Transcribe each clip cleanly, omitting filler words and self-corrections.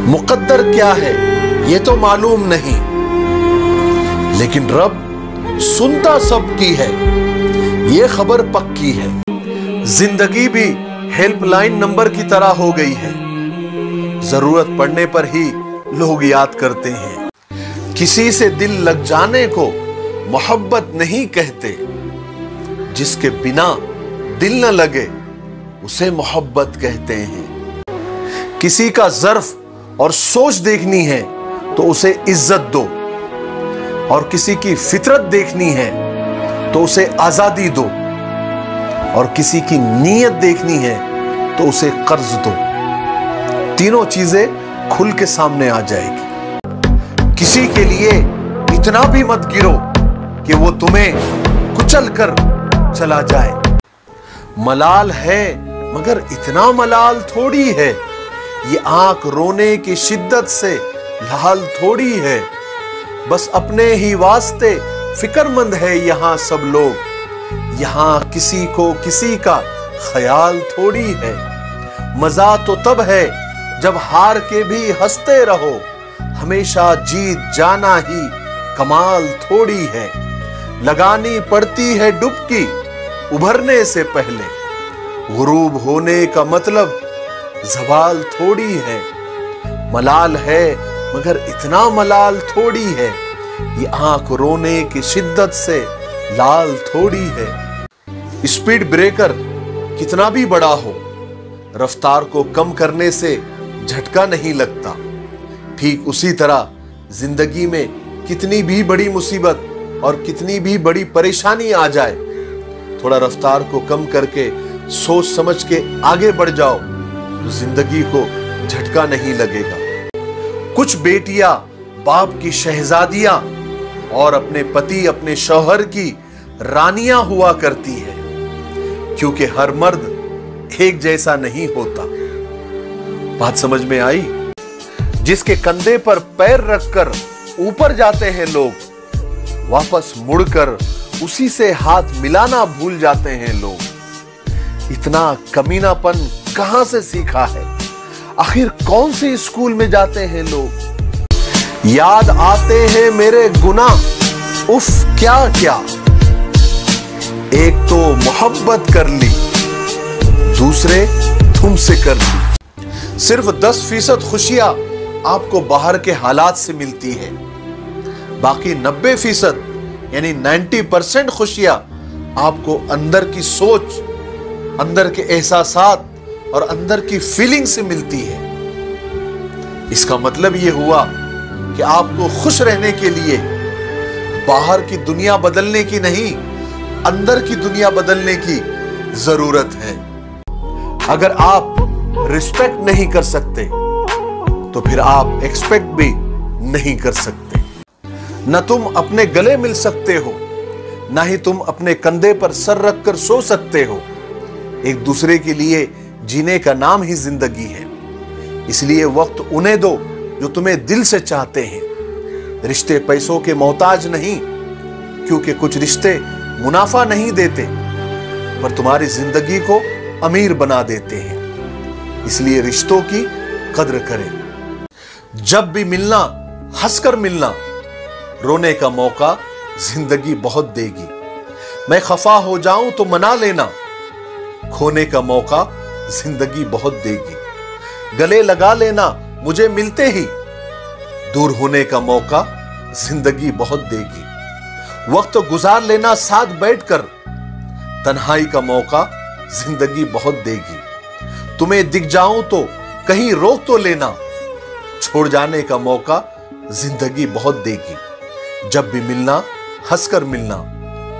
मुकद्दर क्या है ये तो मालूम नहीं, लेकिन रब सुनता सबकी है, ये खबर पक्की है। जिंदगी भी हेल्पलाइन नंबर की तरह हो गई है, जरूरत पड़ने पर ही लोग याद करते हैं। किसी से दिल लग जाने को मोहब्बत नहीं कहते, जिसके बिना दिल न लगे उसे मोहब्बत कहते हैं। किसी का ज़र्फ और सोच देखनी है तो उसे इज्जत दो, और किसी की फितरत देखनी है तो उसे आजादी दो, और किसी की नीयत देखनी है तो उसे कर्ज दो। तीनों चीजें खुल के सामने आ जाएगी। किसी के लिए इतना भी मत गिरो कि वो तुम्हें कुचल कर चला जाए। मलाल है मगर इतना मलाल थोड़ी है, ये आंख रोने की शिद्दत से लाल थोड़ी है। बस अपने ही वास्ते फिक्रमंद है यहाँ सब लोग, यहाँ किसी को किसी का ख्याल थोड़ी है। मजा तो तब है जब हार के भी हंसते रहो, हमेशा जीत जाना ही कमाल थोड़ी है। लगानी पड़ती है डुबकी उभरने से पहले, गुरूब होने का मतलब ज़वाल थोड़ी है। मलाल है मगर इतना मलाल थोड़ी है, ये आंख रोने की शिद्दत से लाल थोड़ी है। स्पीड ब्रेकर कितना भी बड़ा हो, रफ्तार को कम करने से झटका नहीं लगता। ठीक उसी तरह जिंदगी में कितनी भी बड़ी मुसीबत और कितनी भी बड़ी परेशानी आ जाए, थोड़ा रफ्तार को कम करके सोच समझ के आगे बढ़ जाओ तो जिंदगी को झटका नहीं लगेगा। कुछ बेटियां बाप की शहजादियां और अपने पति अपने शौहर की रानियां हुआ करती है, क्योंकि हर मर्द एक जैसा नहीं होता। बात समझ में आई? जिसके कंधे पर पैर रखकर ऊपर जाते हैं लोग, वापस मुड़कर उसी से हाथ मिलाना भूल जाते हैं लोग। इतना कमीनापन कहां से सीखा है? आखिर कौन से स्कूल में जाते हैं लोग? याद आते हैं मेरे गुनाह, उफ क्या क्या। एक तो मोहब्बत कर ली, दूसरे तुमसे कर ली। सिर्फ 10% खुशियां आपको बाहर के हालात से मिलती है, बाकी 90% यानी 90% खुशियां आपको अंदर की सोच, अंदर के एहसासात और अंदर की फीलिंग से मिलती है। इसका मतलब यह हुआ कि आपको खुश रहने के लिए बाहर की दुनिया बदलने की नहीं, अंदर की दुनिया बदलने की जरूरत है। अगर आप रिस्पेक्ट नहीं कर सकते तो फिर आप एक्सपेक्ट भी नहीं कर सकते। न तुम अपने गले मिल सकते हो, ना ही तुम अपने कंधे पर सर रखकर सो सकते हो। एक दूसरे के लिए जीने का नाम ही जिंदगी है। इसलिए वक्त उन्हें दो जो तुम्हें दिल से चाहते हैं। रिश्ते पैसों के मोहताज नहीं, क्योंकि कुछ रिश्ते मुनाफा नहीं देते पर तुम्हारी जिंदगी को अमीर बना देते हैं। इसलिए रिश्तों की कद्र करें। जब भी मिलना हंसकर मिलना, रोने का मौका जिंदगी बहुत देगी। मैं खफा हो जाऊं तो मना लेना, खोने का मौका जिंदगी बहुत देगी। गले लगा लेना मुझे मिलते ही, दूर होने का मौका जिंदगी बहुत देगी। वक्त गुजार लेना साथ बैठकर, तन्हाई का मौका जिंदगी बहुत देगी। तुम्हें दिख जाऊं तो कहीं रोक तो लेना, छोड़ जाने का मौका जिंदगी बहुत देगी। जब भी मिलना हंसकर मिलना,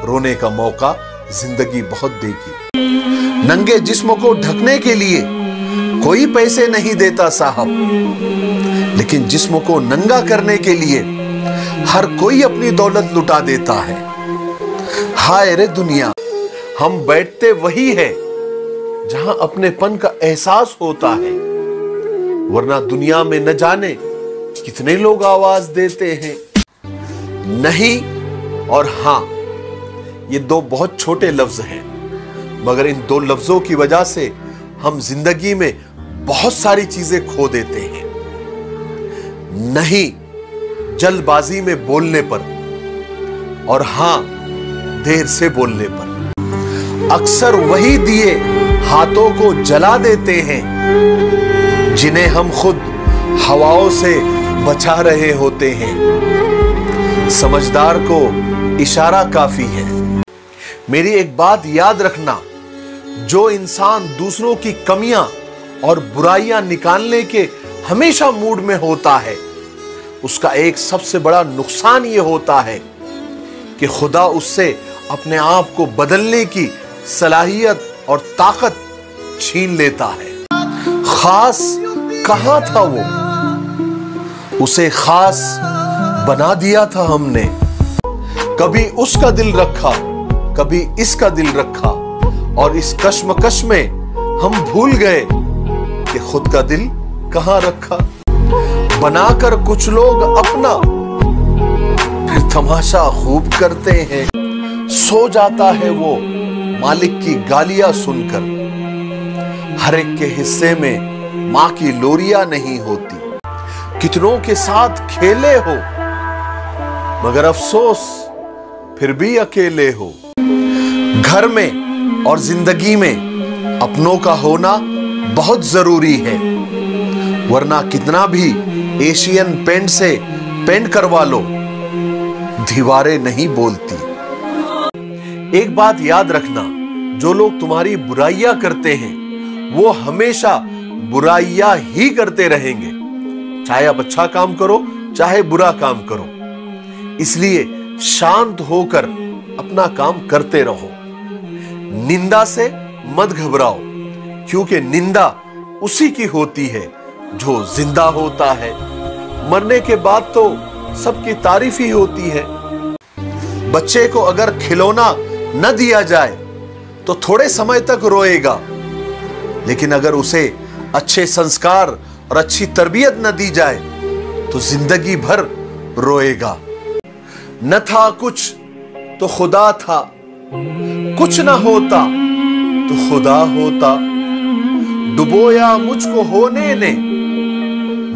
रोने का मौका जिंदगी बहुत देगी। नंगे जिस्म को ढकने के लिए कोई पैसे नहीं देता साहब, लेकिन जिस्म को नंगा करने के लिए हर कोई अपनी दौलत लुटा देता है। हाय रे दुनिया, हम बैठते वही है जहां अपनेपन का एहसास होता है, वरना दुनिया में न जाने कितने लोग आवाज देते हैं। नहीं और हां, ये दो बहुत छोटे लफ्ज हैं, मगर इन दो लफ्जों की वजह से हम जिंदगी में बहुत सारी चीजें खो देते हैं। नहीं जल्दबाजी में बोलने पर, और हां देर से बोलने पर। अक्सर वही दिए हाथों को जला देते हैं जिन्हें हम खुद हवाओं से बचा रहे होते हैं। समझदार को इशारा काफी है। मेरी एक बात याद रखना, जो इंसान दूसरों की कमियां और बुराइयां निकालने के हमेशा मूड में होता है, उसका एक सबसे बड़ा नुकसान यह होता है कि खुदा उससे अपने आप को बदलने की सलाहियत और ताकत छीन लेता है। खास कहां था वो? उसे खास बना दिया था हमने। कभी उसका दिल रखा, कभी इसका दिल रखा, और इस कश्मकश में हम भूल गए कि खुद का दिल कहां रखा। बनाकर कुछ लोग अपना, फिर तमाशा खूब करते हैं। सो जाता है वो मालिक की गालियां सुनकर। हर एक के हिस्से में मां की लोरियां नहीं होती। कितनों के साथ खेले हो, मगर अफसोस फिर भी अकेले हो। घर में और जिंदगी में अपनों का होना बहुत जरूरी है, वरना कितना भी एशियन पेंट से पेंट करवा लो, दीवारें नहीं बोलती। एक बात याद रखना, जो लोग तुम्हारी बुराइयां करते हैं वो हमेशा बुराइयां ही करते रहेंगे, चाहे आप अच्छा काम करो चाहे बुरा काम करो। इसलिए शांत होकर अपना काम करते रहो। निंदा से मत घबराओ, क्योंकि निंदा उसी की होती है जो जिंदा होता है। मरने के बाद तो सबकी तारीफ ही होती है। बच्चे को अगर खिलौना न दिया जाए तो थोड़े समय तक रोएगा, लेकिन अगर उसे अच्छे संस्कार और अच्छी तरबियत न दी जाए तो जिंदगी भर रोएगा। न था कुछ तो खुदा था, कुछ न होता तो खुदा होता। डुबोया मुझको होने ने,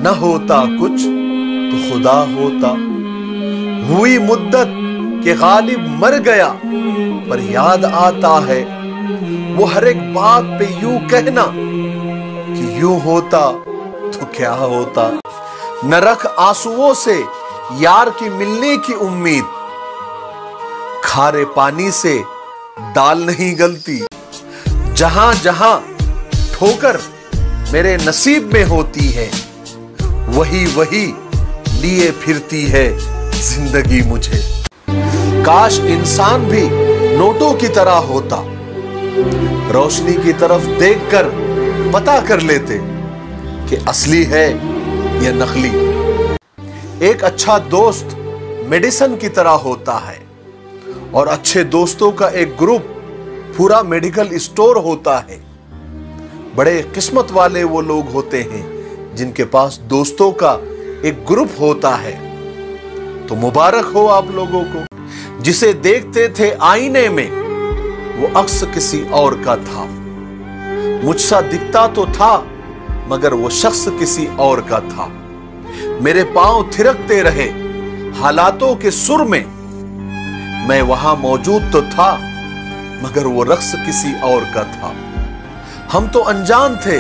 न होता कुछ तो खुदा होता। हुई मुद्दत के गालिब मर गया, पर याद आता है वो हर एक बात पे यूं कहना कि यूं होता तो क्या होता। न रख आंसुओं से यार की मिलने की उम्मीद, खारे पानी से दाल नहीं गलती। जहां जहां ठोकर मेरे नसीब में होती है, वही वही लिए फिरती है जिंदगी मुझे। काश इंसान भी नोटों की तरह होता, रोशनी की तरफ देखकर पता कर लेते कि असली है या नकली। एक अच्छा दोस्त मेडिसिन की तरह होता है, और अच्छे दोस्तों का एक ग्रुप पूरा मेडिकल स्टोर होता है। बड़े किस्मत वाले वो लोग होते हैं जिनके पास दोस्तों का एक ग्रुप होता है। तो मुबारक हो आप लोगों को। जिसे देखते थे आईने में वो अक्स किसी और का था। मुझसा दिखता तो था, मगर वो शख्स किसी और का था। मेरे पांव थिरकते रहे हालातों के सुर में, मैं वहां मौजूद तो था, मगर वो रक्स किसी और का था। हम तो अनजान थे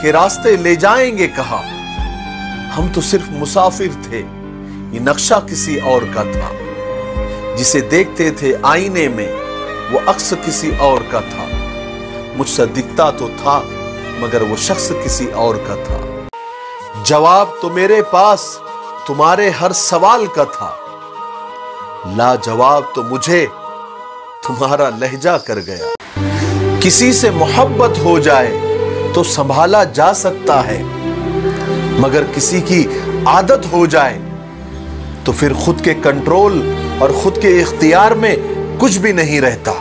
कि रास्ते ले जाएंगे कहां, हम तो सिर्फ मुसाफिर थे, ये नक्शा किसी और का था। जिसे देखते थे आईने में वो अक्स किसी और का था। मुझसे दिखता तो था, मगर वो शख्स किसी और का था। जवाब तो मेरे पास तुम्हारे हर सवाल का था, लाजवाब तो मुझे तुम्हारा लहजा कर गया। किसी से मोहब्बत हो जाए तो संभाला जा सकता है, मगर किसी की आदत हो जाए तो फिर खुद के कंट्रोल और खुद के इख्तियार में कुछ भी नहीं रहता,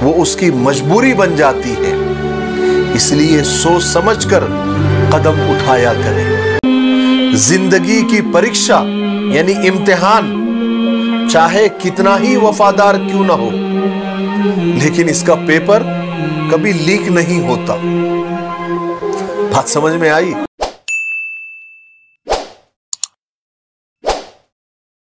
वो उसकी मजबूरी बन जाती है। इसलिए सोच समझकर कदम उठाया करें। जिंदगी की परीक्षा यानी इम्तिहान चाहे कितना ही वफादार क्यों ना हो, लेकिन इसका पेपर कभी लीक नहीं होता। बात समझ में आई?